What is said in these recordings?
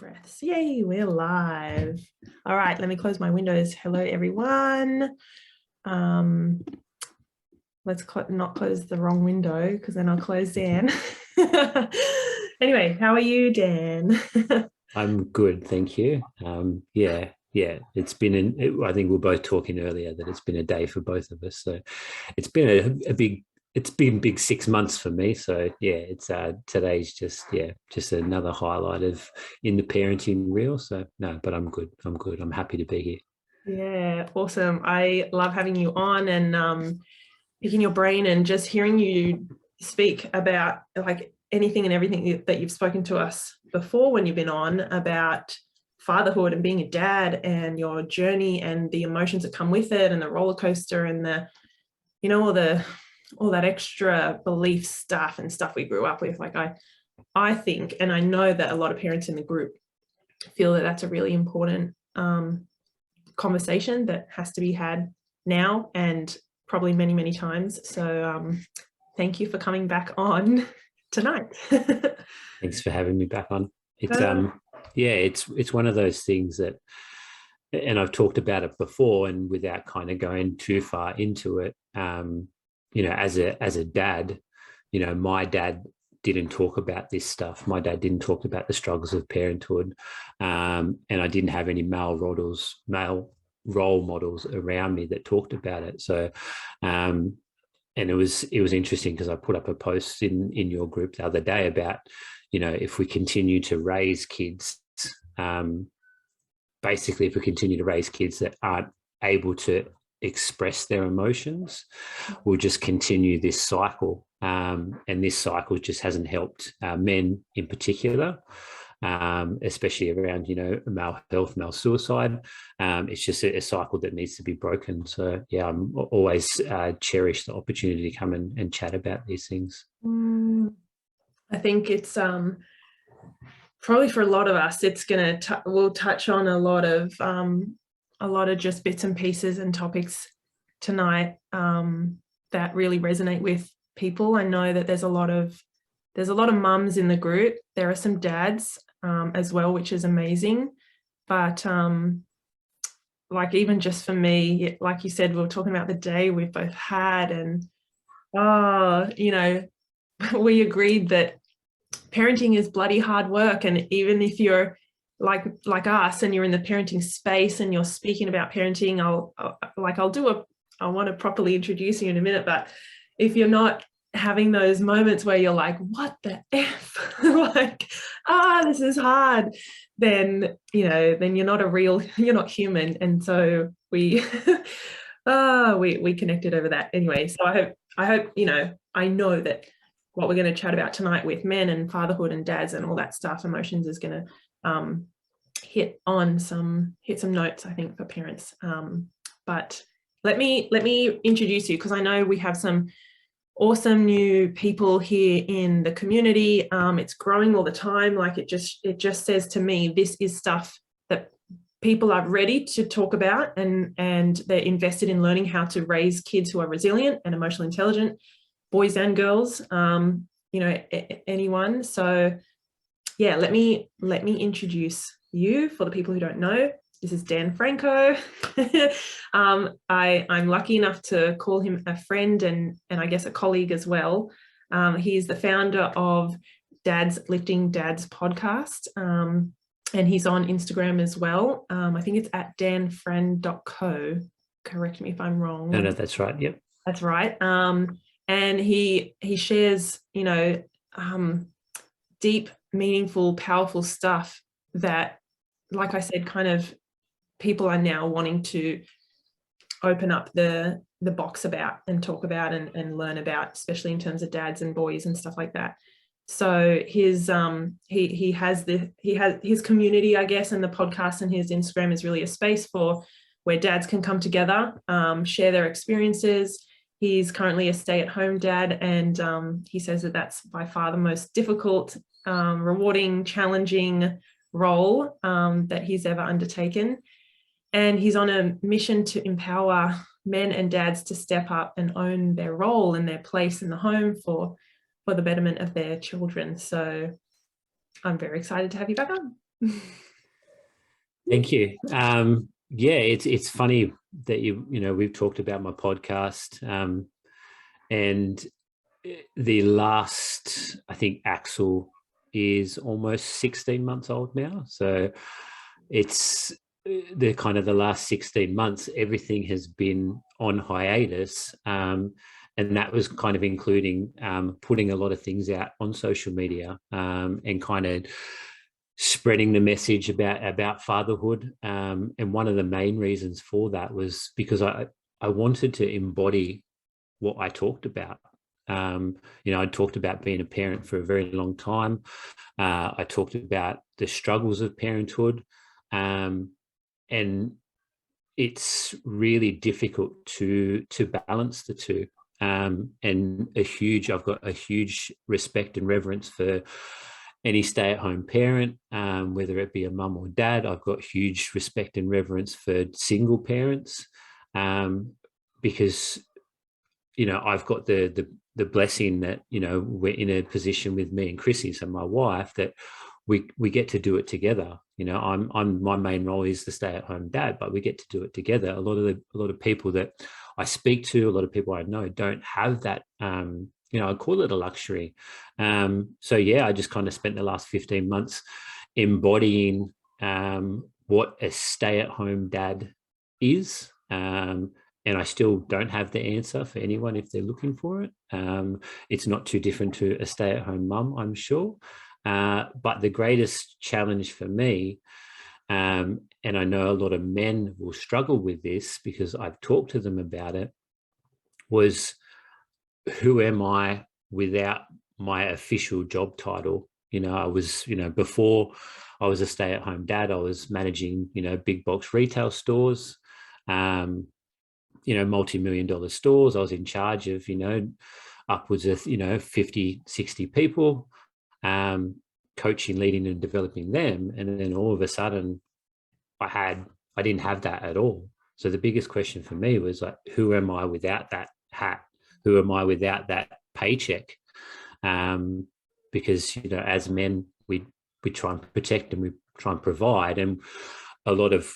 breaths. Yay, we're live. All right, let me close my windows. Hello, everyone. Let's not close the wrong window because then I'll close Dan. Anyway, how are you, Dan? I'm good, thank you. Yeah. It's been, I think we were both talking earlier that it's been a day for both of us. So it's been it's been big 6 months for me. So yeah, it's today's just another highlight of in the parenting reel. So no, but I'm good. I'm happy to be here. Yeah, awesome. I love having you on and picking your brain and just hearing you speak about like anything and everything that you've spoken to us before when you've been on about fatherhood and being a dad and your journey and the emotions that come with it and the roller coaster and the, you know, all that extra belief stuff and stuff we grew up with. Like I think, and I know that a lot of parents in the group feel that that's a really important conversation that has to be had now and probably many, many times. So thank you for coming back on tonight. Thanks for having me back on. It's one of those things that, and I've talked about it before, and without kind of going too far into it, as a dad, my dad didn't talk about this stuff. My dad didn't talk about the struggles of parenthood, and I didn't have any male role models around me that talked about it. So, and it was interesting because I put up a post in your group the other day about, if we continue to raise kids, basically, if we continue to raise kids that aren't able to express their emotions, we'll just continue this cycle. And this cycle just hasn't helped men in particular, especially around, male health, male suicide. It's just a cycle that needs to be broken. So, yeah, I'm always cherish the opportunity to come and chat about these things. I think it's probably for a lot of us, it's we'll touch on a lot of just bits and pieces and topics tonight that really resonate with people. I know that there's a lot of mums in the group. There are some dads as well, which is amazing. But like even just for me, like you said, we were talking about the day we've both had, and we agreed that parenting is bloody hard work. And even if you're like us and you're in the parenting space and you're speaking about parenting, I want to properly introduce you in a minute, but if you're not having those moments where you're like, what the F, like, this is hard, then you're not human. And so we we connected over that anyway. So I hope I know that what we're going to chat about tonight with men and fatherhood and dads and all that stuff, emotions, is going to hit some notes, I think, for parents. But let me introduce you, because I know we have some awesome new people here in the community. It's growing all the time. Like it just says to me, this is stuff that people are ready to talk about, and they're invested in learning how to raise kids who are resilient and emotionally intelligent, boys and girls, anyone. So yeah, let me introduce you for the people who don't know. This is Dan Franco. I'm lucky enough to call him a friend and I guess a colleague as well. He's the founder of Dad's Lifting Dads podcast, and he's on Instagram as well. I think it's at danfran.co. Correct me if I'm wrong. No, that's right. Yep. That's right. And he shares, deep, meaningful, powerful stuff that, like I said, kind of people are now wanting to open up the box about and talk about and learn about, especially in terms of dads and boys and stuff like that. So his he has his community, I guess, and the podcast and his Instagram is really a space for where dads can come together, share their experiences. He's currently a stay-at-home dad, and he says that that's by far the most difficult, rewarding, challenging role that he's ever undertaken. And he's on a mission to empower men and dads to step up and own their role and their place in the home for the betterment of their children. So I'm very excited to have you back on. Thank you. Yeah, it's funny that we've talked about my podcast, and the last, I think Axel is almost 16 months old now. So it's the last 16 months, everything has been on hiatus. And that was kind of including putting a lot of things out on social media, and kind of spreading the message about fatherhood. And one of the main reasons for that was because I wanted to embody what I talked about. I talked about being a parent for a very long time. I talked about the struggles of parenthood, and it's really difficult to balance the two. And I've got a huge respect and reverence for any stay-at-home parent, whether it be a mum or dad. I've got huge respect and reverence for single parents, because I've got the blessing that we're in a position with me and Chrissy, so my wife, that we get to do it together. I'm my main role is the stay-at-home dad, but we get to do it together. A lot of people that I speak to, a lot of people I know, don't have that. I call it a luxury. So yeah, I just kind of spent the last 15 months embodying what a stay-at-home dad is. And I still don't have the answer for anyone if they're looking for it. It's not too different to a stay-at-home mum, I'm sure. But the greatest challenge for me, and I know a lot of men will struggle with this because I've talked to them about it, was who am I without my official job title? I was, before I was a stay-at-home dad, I was managing, big box retail stores, multi-million-dollar stores. I was in charge of, upwards of, 50, 60 people, coaching, leading and developing them. And then all of a sudden I didn't have that at all. So the biggest question for me was like, who am I without that hat? Who am I without that paycheck? Because, as men, we try and protect and we try and provide, and a lot of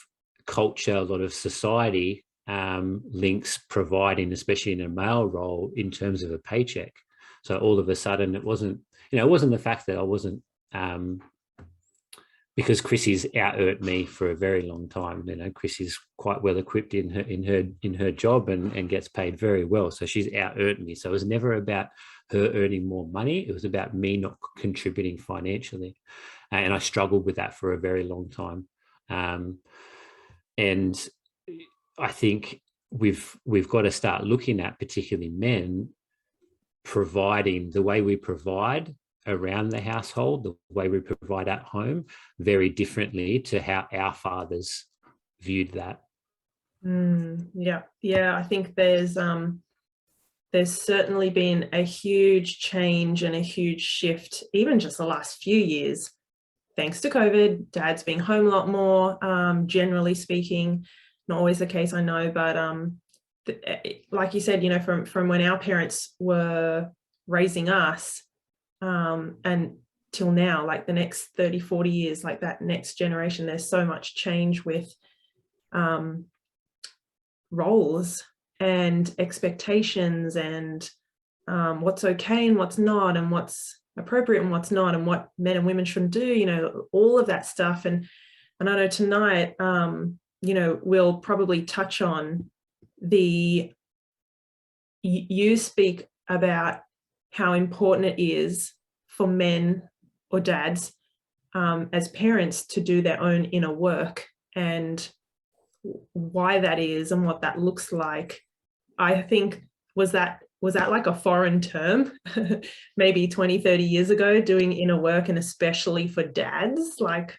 culture, a lot of society links providing, especially in a male role, in terms of a paycheck. So all of a sudden it wasn't the fact that I wasn't, because Chrissy's out-earned me for a very long time. Chrissy's quite well equipped in her job and gets paid very well. So she's out-earned me. So it was never about her earning more money. It was about me not contributing financially. And I struggled with that for a very long time. And I think we've got to start looking at, particularly men, providing the way we provide around the household, the way we provide at home, very differently to how our fathers viewed that. Yeah. I think there's certainly been a huge change and a huge shift, even just the last few years, thanks to COVID. Dad's being home a lot more, generally speaking. Not always the case, I know, but like you said, from when our parents were raising us, and till now, like the next 30, 40 years, like that next generation, there's so much change with roles and expectations, and what's okay and what's not, and what's appropriate and what's not, and what men and women shouldn't do, all of that stuff. And I know tonight, we'll probably touch on you speak about how important it is for men or dads, as parents, to do their own inner work, and why that is and what that looks like. I think, was that like a foreign term maybe 20, 30 years ago, doing inner work, and especially for dads, like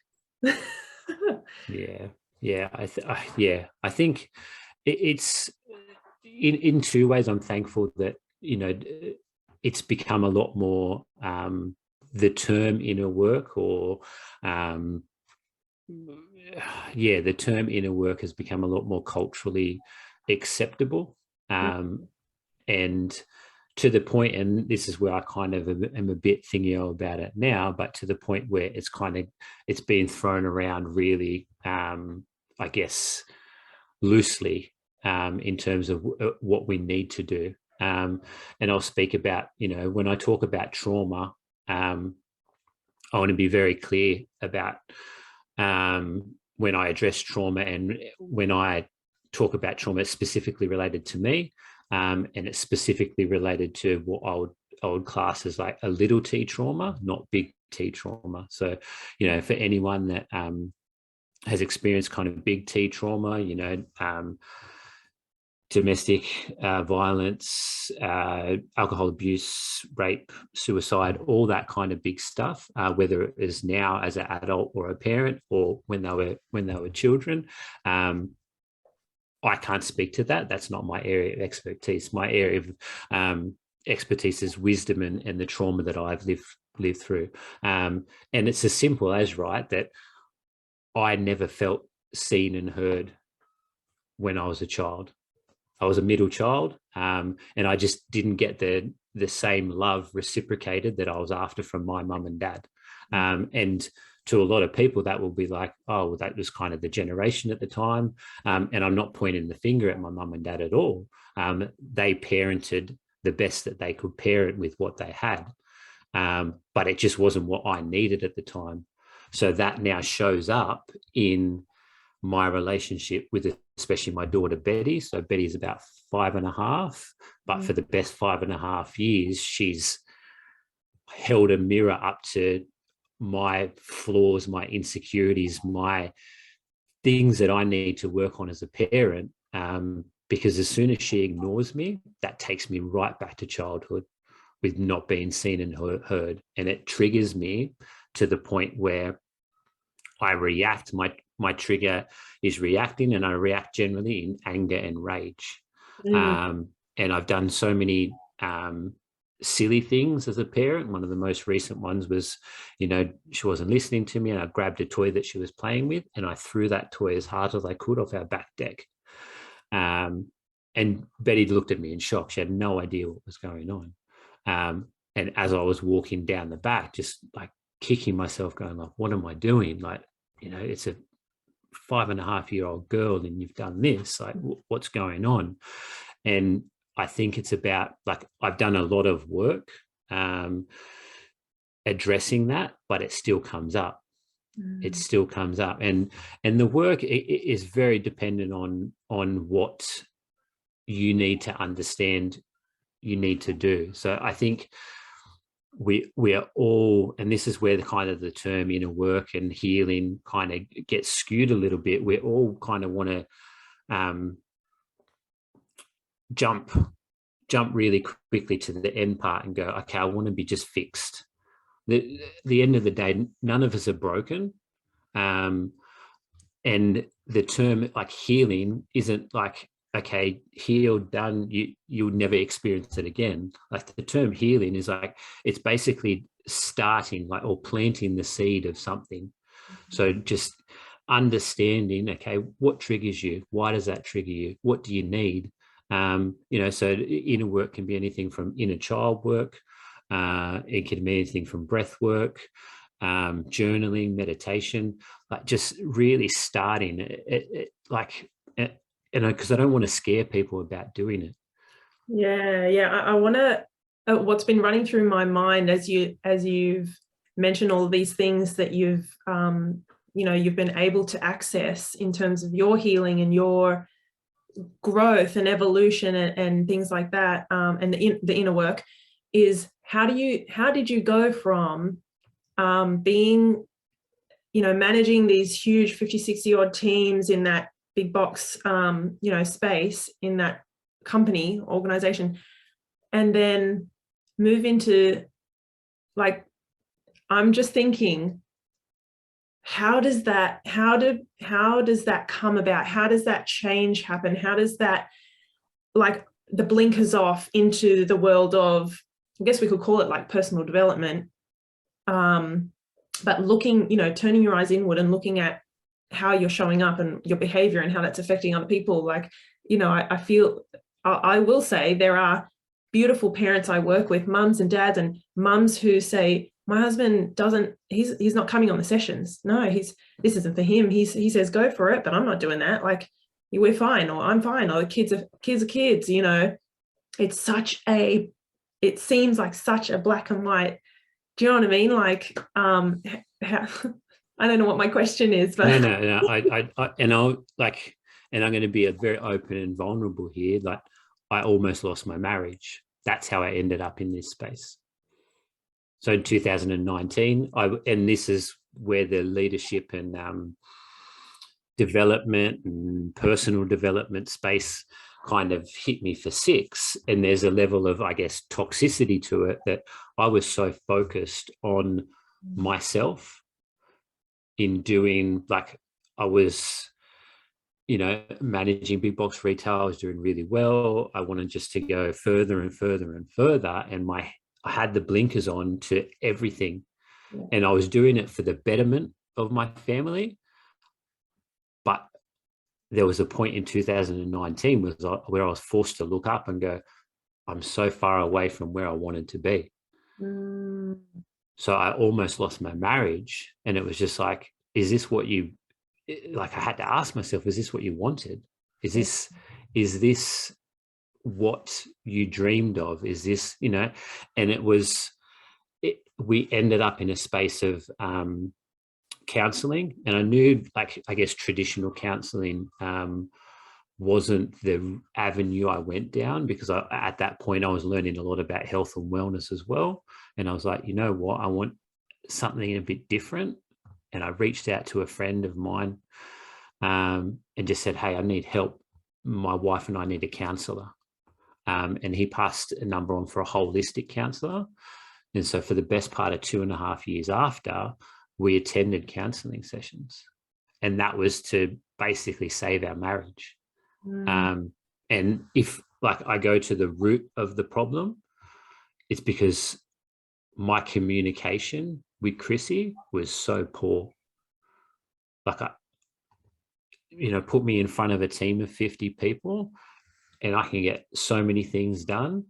Yeah. I think it's in two ways. I'm thankful that it's become a lot more, the term inner work, or the term inner work has become a lot more culturally acceptable, and to the point, and this is where I kind of am a bit thingy about it now, but to the point where it's been thrown around really, I guess, loosely, in terms of what we need to do. And I'll speak about, when I talk about trauma, I want to be very clear about when I address trauma, and when I talk about trauma, it's specifically related to me, and it's specifically related to what I would class as like a little t trauma, not big T trauma. So, for anyone that has experienced kind of big T trauma, domestic violence, alcohol abuse, rape, suicide, all that kind of big stuff, whether it is now as an adult or a parent, or when they were children. I can't speak to that. That's not my area of expertise. My area of expertise is wisdom and the trauma that I've lived through. And it's as simple as, right, that I never felt seen and heard when I was a child. I was a middle child, and I just didn't get the same love reciprocated that I was after from my mum and dad. And to a lot of people, that will be like, oh, well, that was kind of the generation at the time. And I'm not pointing the finger at my mum and dad at all. They parented the best that they could parent with what they had. But it just wasn't what I needed at the time. So that now shows up in my relationship with especially my daughter Betty. So Betty's about 5.5, but for the best 5.5 years, she's held a mirror up to my flaws, my insecurities, my things that I need to work on as a parent. Because as soon as she ignores me, that takes me right back to childhood with not being seen and heard. And it triggers me to the point where I react. My trigger is reacting, and I react generally in anger and rage. And I've done so many silly things as a parent. One of the most recent ones was, she wasn't listening to me, and I grabbed a toy that she was playing with, and I threw that toy as hard as I could off our back deck. And Betty looked at me in shock. She had no idea what was going on. And as I was walking down the back, just like kicking myself, going like, what am I doing? Like, it's a 5.5-year-old girl and you've done this, like what's going on? And I think it's about, like, I've done a lot of work addressing that, but it still comes up. It still comes up, and the work is very dependent on what you need to understand you need to do. So I think we are all, and this is where the term inner work and healing kind of gets skewed a little bit. We all kind of want to jump really quickly to the end part and go, okay, I want to be just fixed. The end of the day, none of us are broken. And the term like healing isn't like, okay, healed, done, you'll never experience it again. Like the term healing is like, it's basically starting, like, or planting the seed of something. So just understanding, okay, what triggers you? Why does that trigger you? What do you need? So inner work can be anything from inner child work. It can be anything from breath work, journaling, meditation, like just really starting it because I don't want to scare people about doing it. Yeah. I want to, what's been running through my mind as you've mentioned all of these things that you've been able to access in terms of your healing and your growth and evolution and things like that, and the inner work, is how did you go from being, managing these huge 50, 60 odd teams in that big box, space in that company organization, and then move into, like, I'm just thinking, how does that come about? How does that change happen? How does that, like, the blinkers off into the world of, I guess we could call it like personal development, but looking, turning your eyes inward and looking at how you're showing up and your behavior and how that's affecting other people. Like, I feel, I will say there are beautiful parents I work with, mums and dads, and mums who say, my husband doesn't, he's not coming on the sessions. No, this isn't for him. He says, go for it, but I'm not doing that. Like, we're fine, or I'm fine, or the kids are kids, you know. It's it seems like such a black and white. Do you know what I mean? Like, I don't know what my question is, but no. And I'm going to be a very open and vulnerable here. Like, I almost lost my marriage. That's how I ended up in this space. So in 2019, and this is where the leadership and development and personal development space kind of hit me for 6. And there's a level of, I guess, toxicity to it, that I was so focused on myself in doing, like, I was, you know, managing big box retail. I was doing really well. I wanted just to go further and further and further. And I had the blinkers on to everything. Yeah. And I was doing it for the betterment of my family. But there was a point in 2019 where I was forced to look up and go, I'm so far away from where I wanted to be. Mm. So I almost lost my marriage. And it was just like, is this what you, like, I had to ask myself, is this what you wanted? Is this what you dreamed of? Is this, you know? And we ended up in a space of counseling. And I knew, like, I guess traditional counseling wasn't the avenue I went down, because at that point I was learning a lot about health and wellness as well. And I was like, you know what, I want something a bit different. And I reached out to a friend of mine and just said, hey, I need help. My wife and I need a counsellor. And he passed a number on for a holistic counsellor. And so for the best part of 2.5 years after, we attended counselling sessions. And that was to basically save our marriage. Mm. And if, like, I go to the root of the problem, it's because my communication with Chrissy was so poor. Like, put me in front of a team of 50 people and I can get so many things done.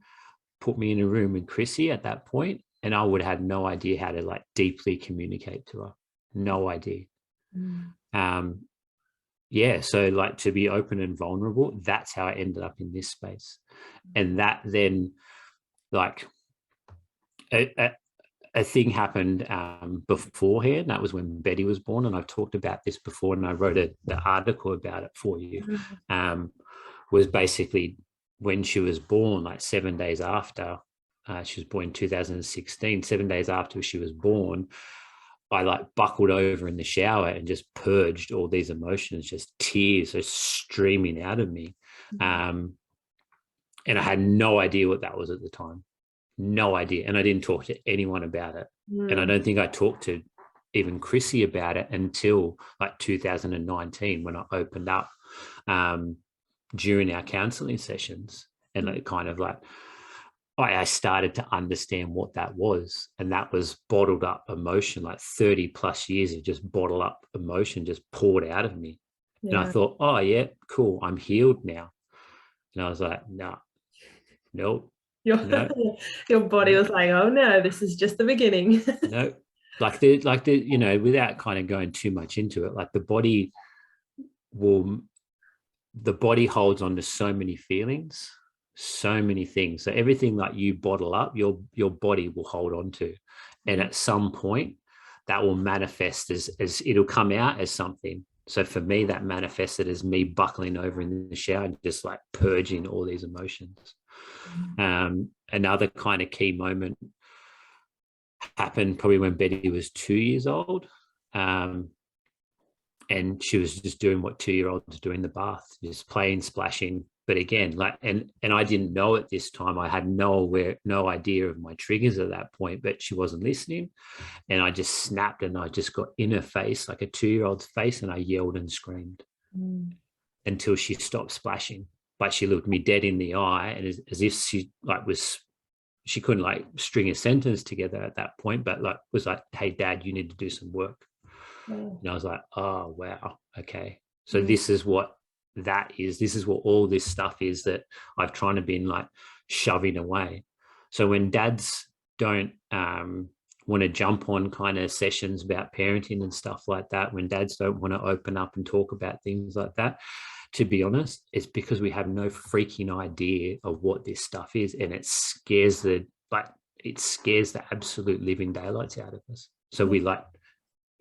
Put me in a room with Chrissy at that point, and I would have no idea how to, like, deeply communicate to her. No idea. Mm. Yeah. So, like, to be open and vulnerable, that's how I ended up in this space. And that then, like, a thing happened beforehand. That was when Betty was born. And I've talked about this before, and I wrote the article about it for you. Was basically when she was born, like 7 days after, she was born in 2016, 7 days after she was born, I, like, buckled over in the shower and just purged all these emotions, just tears are streaming out of me. And I had no idea what that was at the time. No idea. And I didn't talk to anyone about it. And I don't think I talked to even Chrissy about it until, like, 2019, when I opened up during our counseling sessions. And it kind of, like, I started to understand what that was. And that was bottled up emotion, like 30 plus years of just bottled up emotion just poured out of me. Yeah. And I thought, oh yeah, cool, I'm healed now. And I was like, no, nope. Your body was like, oh no, this is just the beginning. No, like without kind of going too much into it, like, the body holds on to so many feelings, so many things. So everything that you bottle up, your body will hold on to. And at some point that will manifest as it'll come out as something. So for me, that manifested as me buckling over in the shower and just, like, purging all these emotions. Another kind of key moment happened probably when Betty was 2 years old. And she was just doing what 2-year-olds do in the bath, just playing, splashing. But again, like, and I didn't know at this time, I had no idea of my triggers at that point, but she wasn't listening. And I just snapped, and I just got in her face, like a 2-year-old's face, and I yelled and screamed until she stopped splashing. But she looked me dead in the eye, and as if she, like, she couldn't, like, string a sentence together at that point, but, like, was like, hey Dad, you need to do some work. And I was like, oh wow, okay, so this is what this is what all this stuff is that I've tried to been like shoving away. So when dads don't want to jump on kind of sessions about parenting and stuff like that, when dads don't want to open up and talk about things like that, to be honest, it's because we have no freaking idea of what this stuff is, and it scares the absolute living daylights out of us. So we like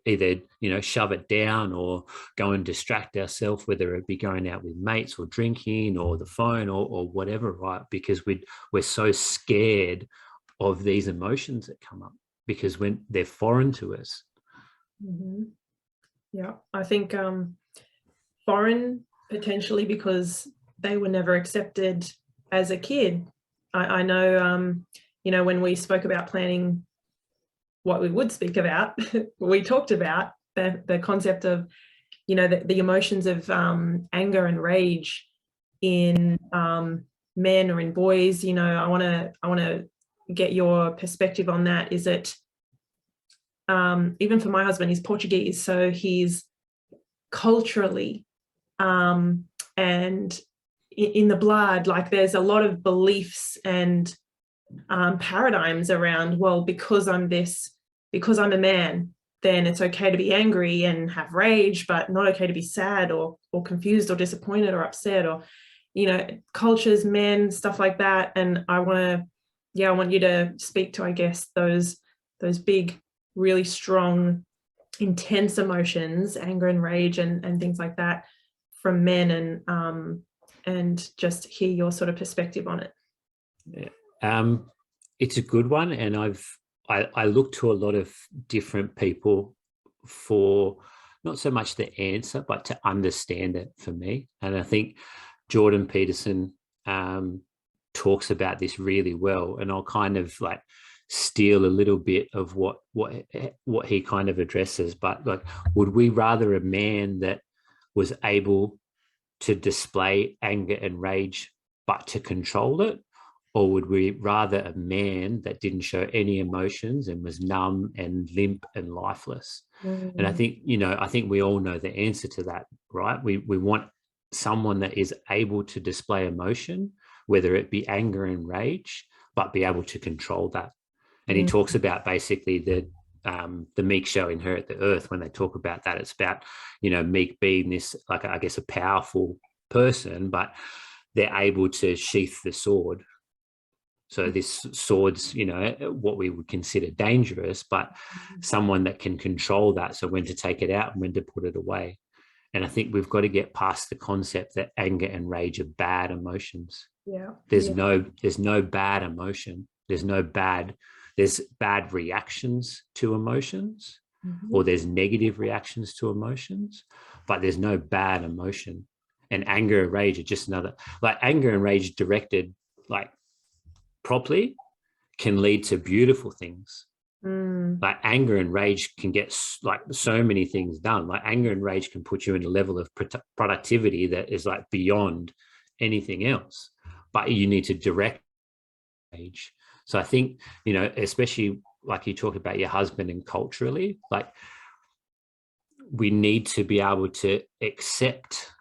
either, you know, shove it down or go and distract ourselves, whether it be going out with mates or drinking or the phone or whatever, right? Because we're so scared of these emotions that come up because when they're foreign to us. Mm-hmm. Yeah, I think foreign potentially because they were never accepted as a kid. I know, you know, when we spoke about planning what we would speak about, we talked about the concept of, you know, the emotions of anger and rage in men or in boys. You know, I want to get your perspective on that. Is it even for my husband, he's Portuguese, so he's culturally and in the blood, like there's a lot of beliefs and paradigms around, well, because I'm a man, then it's okay to be angry and have rage, but not okay to be sad or confused or disappointed or upset, or, you know, cultures, men, stuff like that. And I want you to speak to, I guess, those big, really strong, intense emotions, anger and rage and things like that from men, and just hear your sort of perspective on it. Yeah. It's a good one, and I look to a lot of different people for not so much the answer, but to understand it for me. And I think Jordan Peterson talks about this really well, and I'll kind of like steal a little bit of what he kind of addresses. But like, would we rather a man that was able to display anger and rage but to control it, or would we rather a man that didn't show any emotions and was numb and limp and lifeless? And I think, you know, I think we all know the answer to that, right? We want someone that is able to display emotion, whether it be anger and rage, but be able to control that. And he talks about basically the meek shall inherit the earth. When they talk about that, it's about, you know, meek being this, like, I guess, a powerful person, but they're able to sheath the sword. So this sword's, you know, what we would consider dangerous, but someone that can control that. So when to take it out and when to put it away. And I think we've got to get past the concept that anger and rage are bad emotions. Yeah. There's no bad emotion. There's bad reactions to emotions, or there's negative reactions to emotions, but there's no bad emotion. And anger and rage are just another, like anger and rage directed like properly can lead to beautiful things. Like anger and rage can get like so many things done. Like anger and rage can put you in a level of productivity that is like beyond anything else, but you need to direct rage. So I think, you know, especially like you talk about your husband and culturally, like we need to be able to accept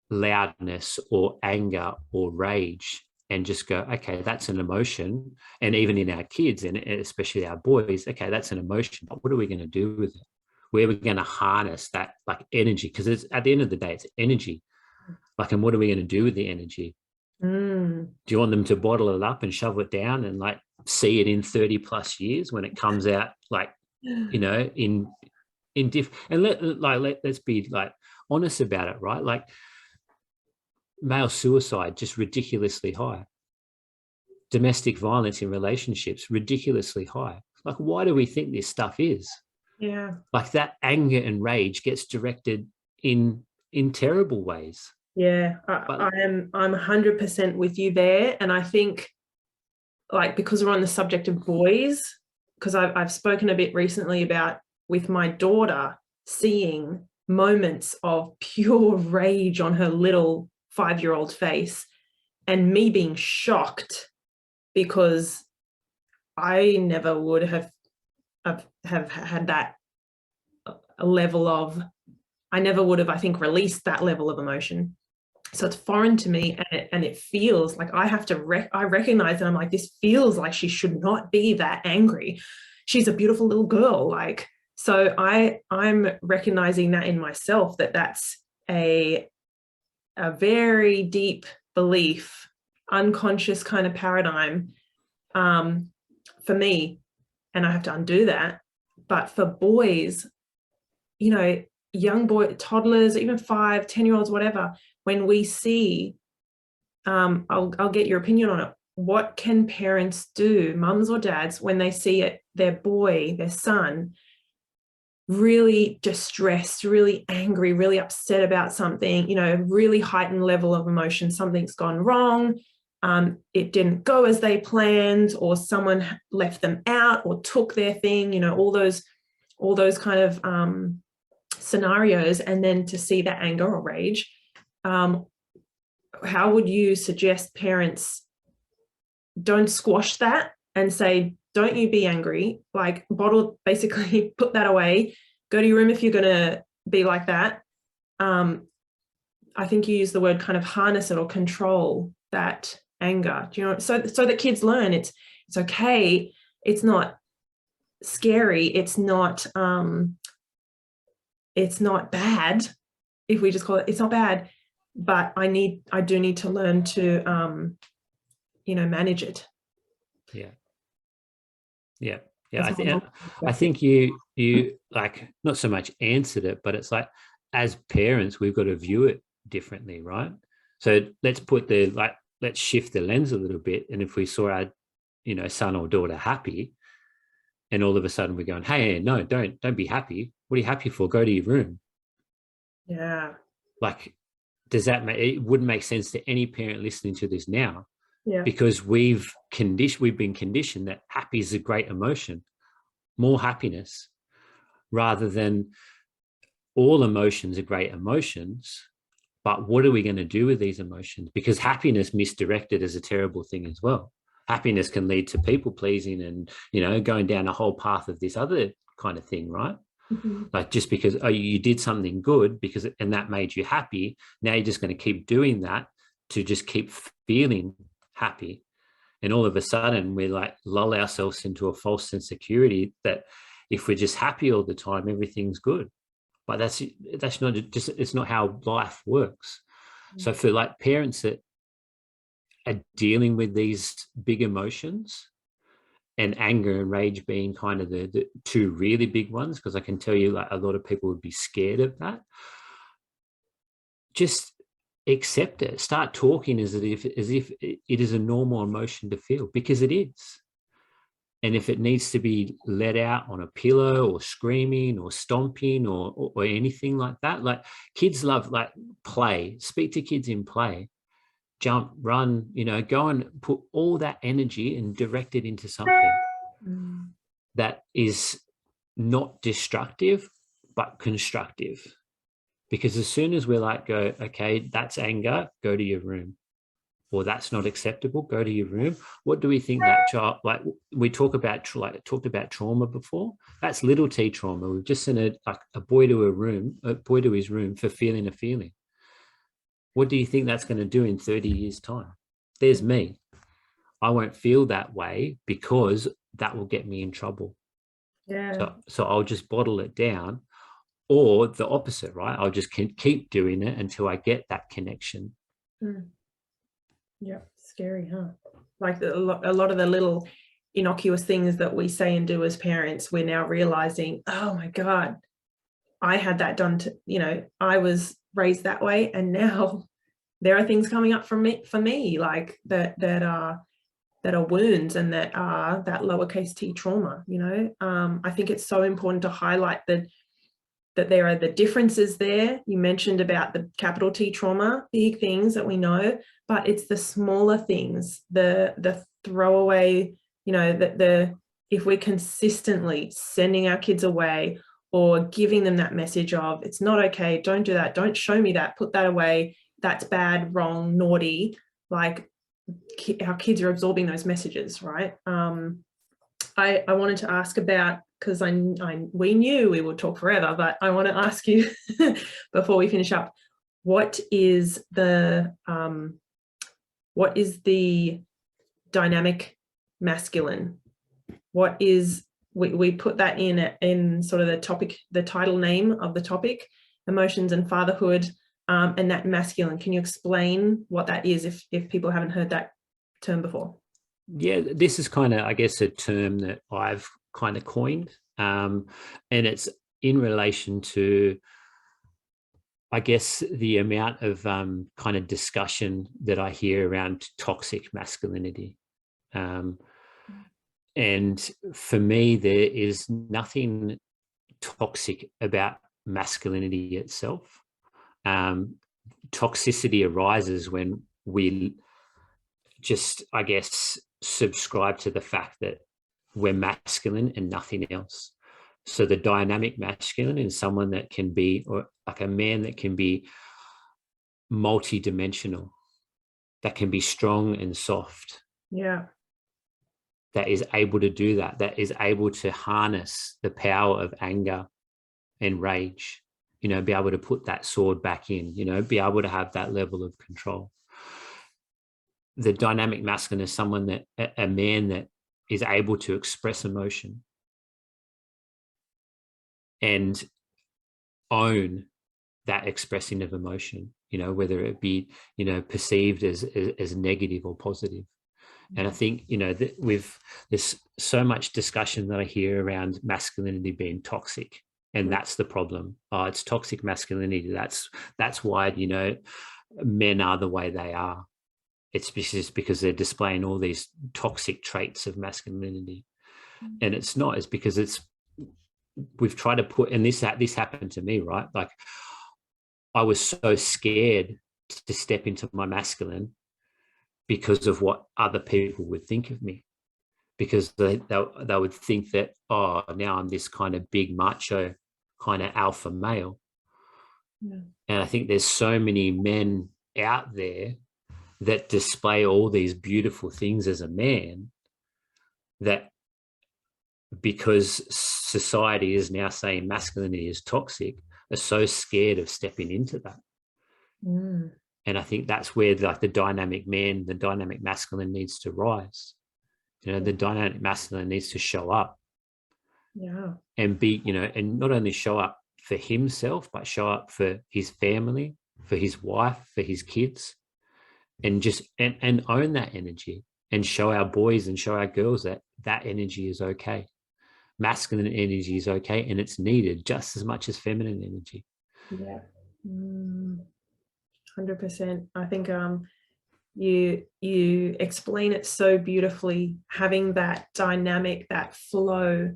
loudness or anger or rage and just go, okay, that's an emotion. And even in our kids and especially our boys, okay, that's an emotion, but what are we going to do with it? Where are we going to harness that like energy? Because it's at the end of the day, it's energy. Like, and what are we going to do with the energy? Do you want them to bottle it up and shove it down and like see it in 30 plus years when it comes out, like, you know, in and let's be like honest about it, right? Like male suicide, just ridiculously high. Domestic violence in relationships, ridiculously high. Like, why do we think this stuff is? Yeah. Like that anger and rage gets directed in terrible ways. Yeah, I'm 100% with you there. And I think, like, because we're on the subject of boys, because I've spoken a bit recently about with my daughter seeing moments of pure rage on her little 5-year-old face and me being shocked because I never would have had that level of I never would have, I think, released that level of emotion. So it's foreign to me, and it feels like I have to, I recognize that I'm like, this feels like she should not be that angry. She's a beautiful little girl. Like, so I'm recognizing that in myself, that that's a very deep belief, unconscious kind of paradigm for me, and I have to undo that. But for boys, you know, young boy, toddlers, even 5, 10-year-olds, whatever, when we see, I'll get your opinion on it. What can parents do, mums or dads, when they see it, their boy, their son, really distressed, really angry, really upset about something, you know, really heightened level of emotion, something's gone wrong, it didn't go as they planned, or someone left them out or took their thing, you know, all those kind of scenarios, and then to see that anger or rage, how would you suggest parents don't squash that and say, don't you be angry, like bottle, basically put that away, go to your room if you're going to be like that. I think you use the word kind of harness it or control that anger, do you know, so that kids learn it's okay, it's not scary, it's not bad, if we just call it, it's not bad, but I do need to learn to you know, manage it. Yeah. I think you like not so much answered it, but it's like, as parents, we've got to view it differently, right? So let's shift the lens a little bit. And if we saw our, you know, son or daughter happy, and all of a sudden we're going, hey, no, don't be happy. What are you happy for? Go to your room. Yeah. Like, does that make, it wouldn't make sense to any parent listening to this now. Yeah. Because we've been conditioned that happy is a great emotion, more happiness, rather than all emotions are great emotions. But what are we going to do with these emotions? Because happiness misdirected is a terrible thing as well. Happiness can lead to people pleasing and, you know, going down a whole path of this other kind of thing, right? Mm-hmm. Like, just because you did something good and that made you happy, now you're just going to keep doing that to just keep feeling happy. And all of a sudden we like lull ourselves into a false sense of security that if we're just happy all the time, everything's good. But that's not just, it's not how life works. So for like parents that are dealing with these big emotions, and anger and rage being kind of the two really big ones, because I can tell you like a lot of people would be scared of that, just accept it. Start talking as if it is a normal emotion to feel, because it is. And if it needs to be let out on a pillow or screaming or stomping or anything like that, like kids love like play. Speak to kids in play. Jump, run, you know, go and put all that energy and direct it into something that is not destructive but constructive. Because as soon as we're like, go, okay, that's anger, go to your room. Or that's not acceptable, go to your room. What do we think that child, like we talked about trauma before? That's little t trauma. We've just sent a boy to his room for feeling a feeling. What do you think that's going to do in 30 years' time? There's me. I won't feel that way because that will get me in trouble. Yeah. So I'll just bottle it down, or the opposite, right? I'll just keep doing it until I get that connection. Yeah, scary, huh? Like a lot of the little innocuous things that we say and do as parents, we're now realizing, oh my God, I had that done to, you know, I was raised that way, and now there are things coming up for me like that are wounds, and that are that lowercase t trauma, you know. I think it's so important to highlight that there are the differences there. You mentioned about the capital T trauma, big things that we know, but it's the smaller things, the throwaway, you know, if we're consistently sending our kids away or giving them that message of, it's not okay, don't do that, don't show me that, put that away, that's bad, wrong, naughty, like our kids are absorbing those messages, right? I wanted to ask about because we knew we would talk forever, but I want to ask you before we finish up, what is the dynamic masculine? What is, we put that in sort of the title name of the topic, emotions and fatherhood, and that masculine. Can you explain what that is if people haven't heard that term before? Yeah, this is kind of, I guess, a term that I've kind of coined, and it's in relation to, I guess, the amount of kind of discussion that I hear around toxic masculinity. And for me, there is nothing toxic about masculinity itself. Toxicity arises when we just, I guess, subscribe to the fact that we're masculine and nothing else. So the dynamic masculine is someone that can be, or like a man that can be multi-dimensional, that can be strong and soft. Yeah. That is able to do that, that is able to harness the power of anger and rage, you know, be able to put that sword back in, you know, be able to have that level of control. The dynamic masculine is someone that, a man that is able to express emotion and own that expressing of emotion, you know, whether it be, you know, perceived as negative or positive. And I think, you know, there's so much discussion that I hear around masculinity being toxic, and that's the problem. Oh, it's toxic masculinity. That's why, you know, men are the way they are. It's because they're displaying all these toxic traits of masculinity, and it's not. It's because we've tried to put, and this happened to me, right? Like, I was so scared to step into my masculine because of what other people would think of me, because they would think that, oh, now I'm this kind of big macho kind of alpha male. Yeah. And I think there's so many men out there that display all these beautiful things as a man, that because society is now saying masculinity is toxic, are so scared of stepping into that. And I think that's where the dynamic man, the dynamic masculine needs to rise. You know, the dynamic masculine needs to show up. Yeah. And be, you know, and not only show up for himself, but show up for his family, for his wife, for his kids, and just, and own that energy, and show our boys and show our girls that energy is okay. Masculine energy is okay, and it's needed just as much as feminine energy. Yeah. 100%. I think you explain it so beautifully, having that dynamic, that flow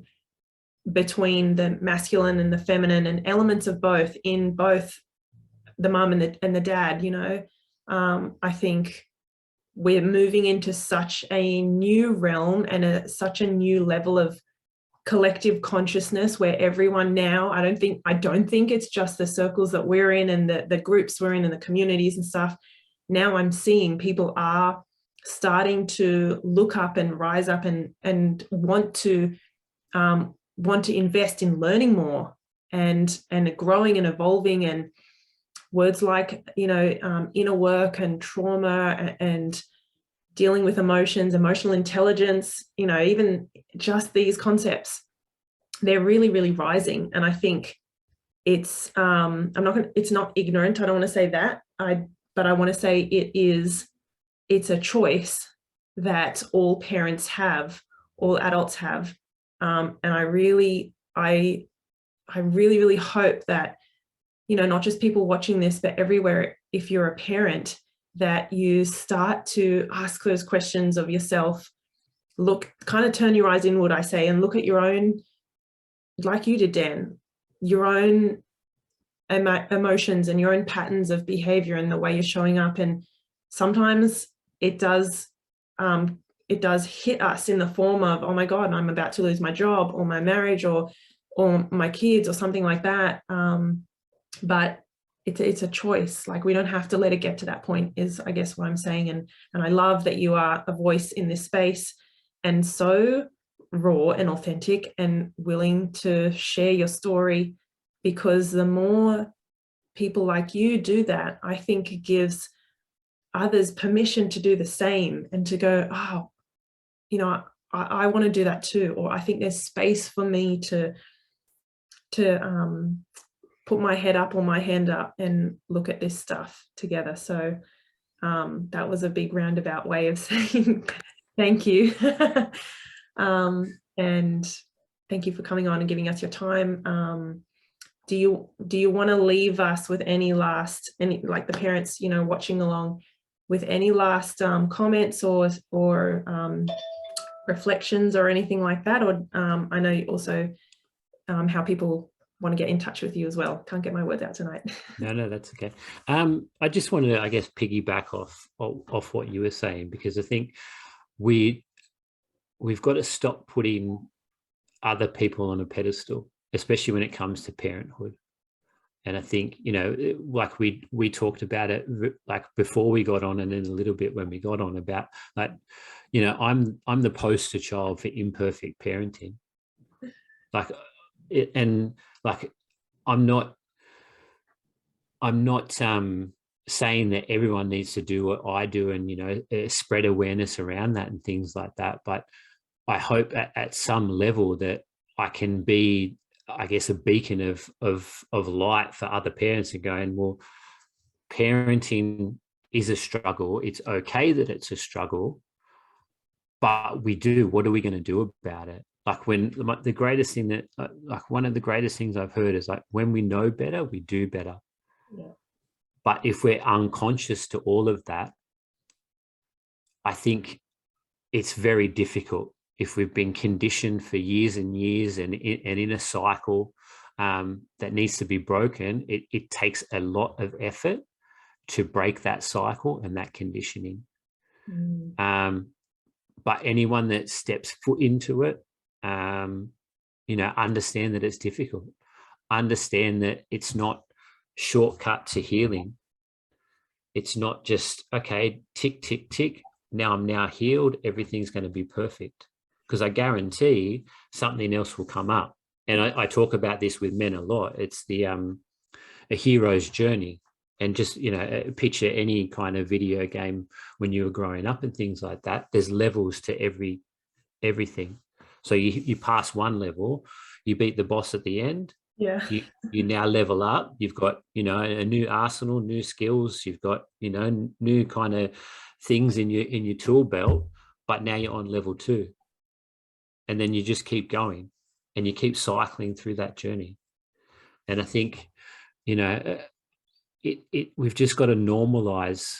between the masculine and the feminine, and elements of both in both the mum and the dad, you know. I think we're moving into such a new realm and such a new level of collective consciousness, where everyone now, I don't think it's just the circles that we're in and the groups we're in and the communities and stuff. Now I'm seeing people are starting to look up and rise up and want to invest in learning more and growing and evolving, and words like, you know, inner work and trauma and dealing with emotions, emotional intelligence, you know, even just these concepts, they're really, really rising. And I think it's, it's not ignorant. I don't want to say that, but I want to say it's a choice that all parents have, all adults have. And I really, really hope that, you know, not just people watching this, but everywhere, if you're a parent, that you start to ask those questions of yourself, kind of turn your eyes inward, I say, and look at your own, like you did, Dan, your own emotions and your own patterns of behavior and the way you're showing up. And sometimes it does hit us in the form of, oh my God, I'm about to lose my job or my marriage or my kids or something like that. But it's a choice. Like, we don't have to let it get to that point, is I guess what I'm saying. And I love that you are a voice in this space, and so raw and authentic and willing to share your story, because the more people like you do that, I think it gives others permission to do the same and to go, oh, you know, I want to do that too, or I think there's space for me to put my head up or my hand up and look at this stuff together. So that was a big roundabout way of saying thank you. And thank you for coming on and giving us your time. Do you want to leave us with any like the parents, you know, watching along, with any last comments or reflections or anything like that? Or I know you also how people want to get in touch with you as well. Can't get my words out tonight. No, that's okay. I just wanted to, I guess, piggyback off what you were saying, because I think we've got to stop putting other people on a pedestal, especially when it comes to parenthood. And I think, you know, like we talked about it like before we got on, and then a little bit when we got on, about like, you know, I'm the poster child for imperfect parenting. Like and like I'm not saying that everyone needs to do what I do and, you know, spread awareness around that and things like that. But I hope at some level that I can be, I guess, a beacon of light for other parents, and going, well, parenting is a struggle. It's okay that it's a struggle, but what are we going to do about it? Like the greatest thing that, like one of the greatest things I've heard is like, when we know better, we do better. Yeah. But if we're unconscious to all of that, I think it's very difficult. If we've been conditioned for years and years and in a cycle that needs to be broken, it takes a lot of effort to break that cycle and that conditioning. But anyone that steps foot into it, you know, understand that it's difficult. Understand that it's not shortcut to healing. It's not just, okay, tick, tick, tick. Now I'm now healed. Everything's going to be perfect. Because I guarantee something else will come up. And I talk about this with men a lot. It's a hero's journey. And just, you know, picture any kind of video game when you were growing up and things like that. There's levels to everything. So you pass one level, you beat the boss at the end. Yeah. You now level up. You've got, you know, a new arsenal, new skills. You've got, you know, new kind of things in your tool belt. But now you're on level 2. And then you just keep going and you keep cycling through that journey. And I think, you know, we've just got to normalize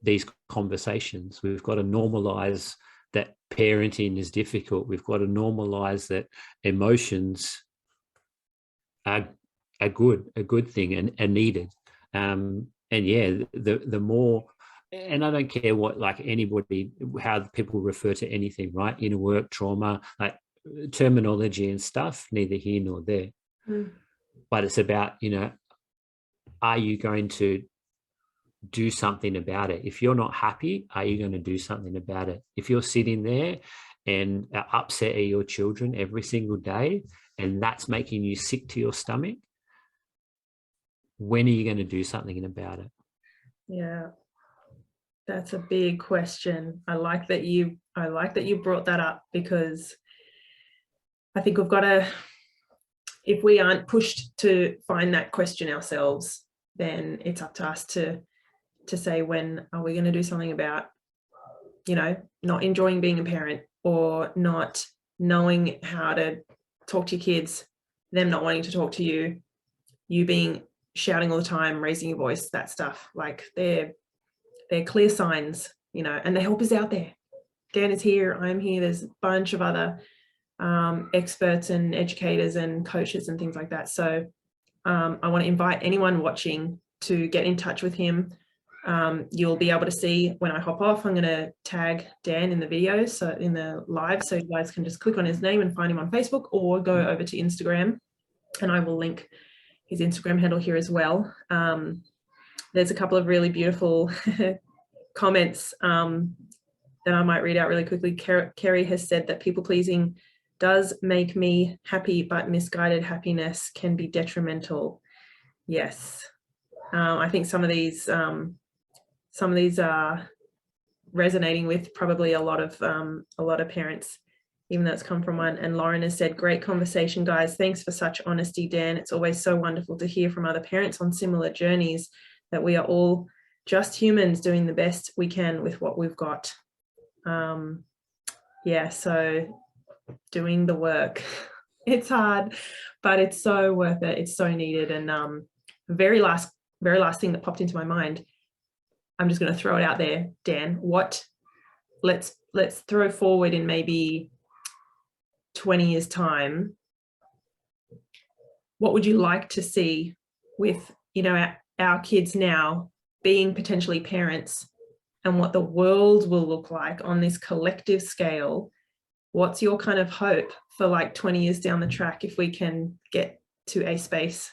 these conversations. We've got to normalize that parenting is difficult. We've got to normalize that emotions are a good thing and needed. And yeah, the more, and I don't care what, like, anybody, how people refer to anything, right? Inner work, trauma, like terminology and stuff, neither here nor there. But it's about, you know, are you going to do something about it? If you're not happy, are you going to do something about it? If you're sitting there and are upset at your children every single day, and that's making you sick to your stomach, when are you going to do something about it? Yeah. That's a big question. I like that you brought that up, because I think we've got to, if we aren't pushed to find that question ourselves, then it's up to us to say, when are we going to do something about, you know, not enjoying being a parent, or not knowing how to talk to your kids, them not wanting to talk to you, you being shouting all the time, raising your voice, that stuff. Like they're clear signs, you know, and the help is out there. Dan is here, I'm here, there's a bunch of other experts and educators and coaches and things like that. So I want to invite anyone watching to get in touch with him. You'll be able to see when I hop off, I'm going to tag Dan in the video, so in the live, so you guys can just click on his name and find him on Facebook, or go over to Instagram, and I will link his Instagram handle here as well. There's a couple of really beautiful comments that I might read out really quickly. Kerry has said that people pleasing does make me happy, but misguided happiness can be detrimental. Yes. I think some of these are resonating with probably a lot of parents, even though it's come from one. And Lauren has said, great conversation, guys. Thanks for such honesty, Dan. It's always so wonderful to hear from other parents on similar journeys, that we are all just humans doing the best we can with what we've got. Yeah, so doing the work. It's hard, but it's so worth it. It's so needed. And very last thing that popped into my mind, I'm just going to throw it out there, Dan. Let's throw forward in maybe 20 years' time. What would you like to see with, you know, our kids now being potentially parents, and what the world will look like on this collective scale? What's your kind of hope for like 20 years down the track, if we can get to a space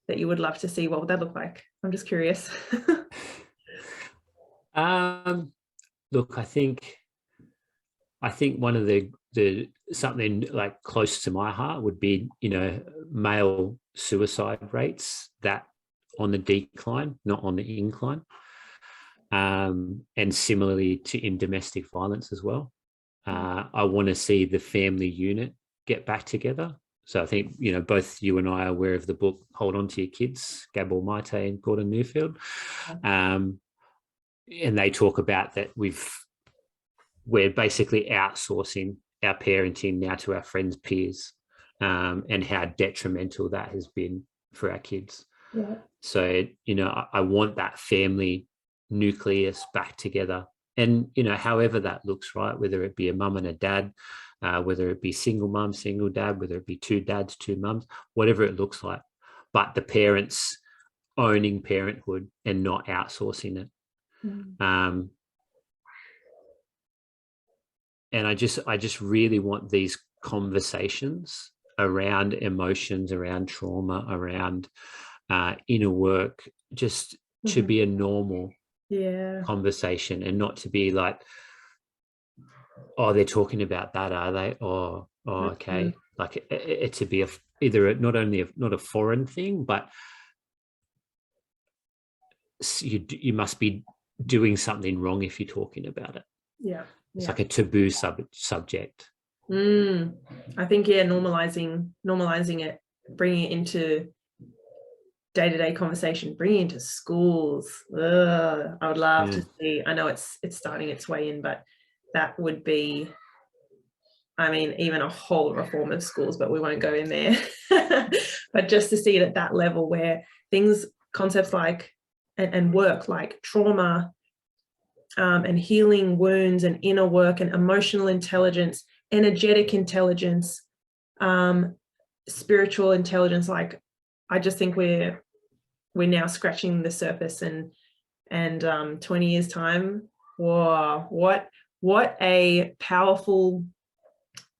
that you would love to see? What would that look like? I'm just curious. Look, I think one of the something like close to my heart would be, you know, male suicide rates that on the decline, not on the incline. And similarly in domestic violence as well. I want to see the family unit get back together. So I think, you know, both you and I are aware of the book Hold On to Your Kids, Gabor Mate and Gordon Newfield. And they talk about that we're basically outsourcing our parenting now to our friends' peers, and how detrimental that has been for our kids. Yeah. So, you know, I want that family nucleus back together, and, you know, however that looks, right, whether it be a mum and a dad, whether it be single mum, single dad, whether it be two dads, two mums, whatever it looks like, but the parents owning parenthood and not outsourcing it. And I just really want these conversations around emotions, around trauma, around inner work, just to be a normal conversation, and not to be like, oh, they're talking about that, are they? Oh, okay. Like it to be either not only not a foreign thing, but you must be doing something wrong if you're talking about it. Yeah. It's like a taboo subject. I think, yeah, normalizing it, bringing it into day-to-day conversation, bringing it into schools. I would love to see. I know it's starting its way in, but that would be, I mean, even a whole reform of schools, but we won't go in there. But just to see it at that level, where concepts like and work like trauma, and healing wounds and inner work and emotional intelligence, energetic intelligence, spiritual intelligence. Like, I just think we're now scratching the surface, and 20 years time, whoa, what a powerful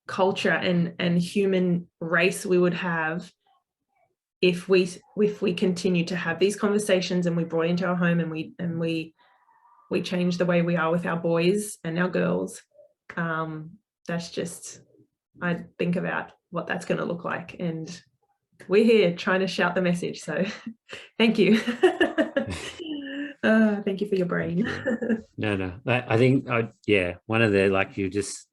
culture and human race we would have if we continue to have these conversations, and we brought into our home, and we change the way we are with our boys and our girls. That's just, I think about what that's going to look like, and we're here trying to shout the message. So thank you. Thank you for your brain. No, I think, one of the, like, you just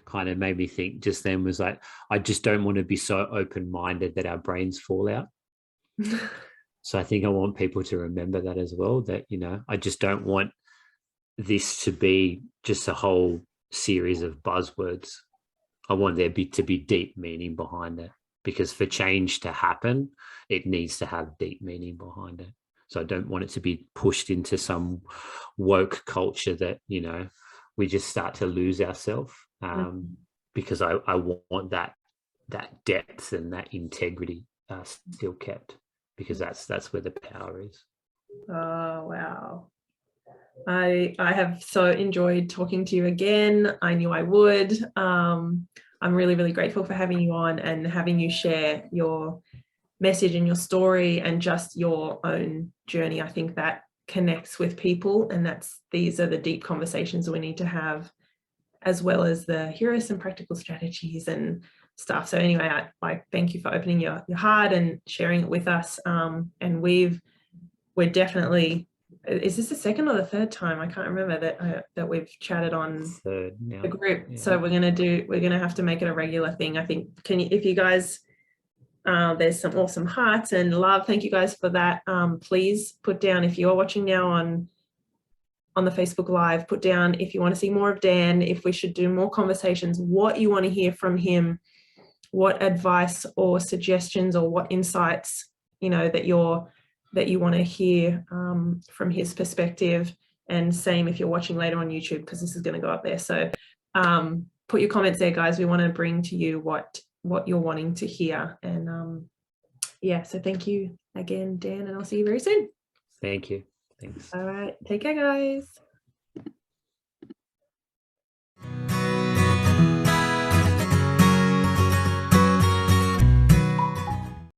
kind of made me think just then was like, I just don't want to be so open-minded that our brains fall out. So I think I want people to remember that as well, that, you know, I just don't want this to be just a whole series of buzzwords. I want there to be deep meaning behind it, because for change to happen, it needs to have deep meaning behind it. So I don't want it to be pushed into some woke culture that, you know, we just start to lose ourselves, because I want that depth and that integrity still kept, because that's where the power is. Oh, wow. I have so enjoyed talking to you again. I knew I would. I'm really, really grateful for having you on and having you share your message and your story and just your own journey. I think that connects with people, and these are the deep conversations we need to have, as well as the here's some practical strategies and stuff. So anyway, I thank you for opening your heart and sharing it with us. And we're definitely, is this the second or the third time? I can't remember that we've chatted on third now. the group. Yeah. So we're gonna have to make it a regular thing. I think, if you guys, there's some awesome hearts and love. Thank you guys for that. Please put down, if you're watching now on the Facebook Live, put down if you want to see more of Dan, if we should do more conversations, what you want to hear from him, what advice or suggestions or what insights, that you want to hear from his perspective. And same if you're watching later on YouTube, because this is going to go up there. So put your comments there, guys. We want to bring to you what you're wanting to hear. And yeah, so thank you again, Dan, and I'll see you very soon. Thank you. Thanks. All right, take care, guys.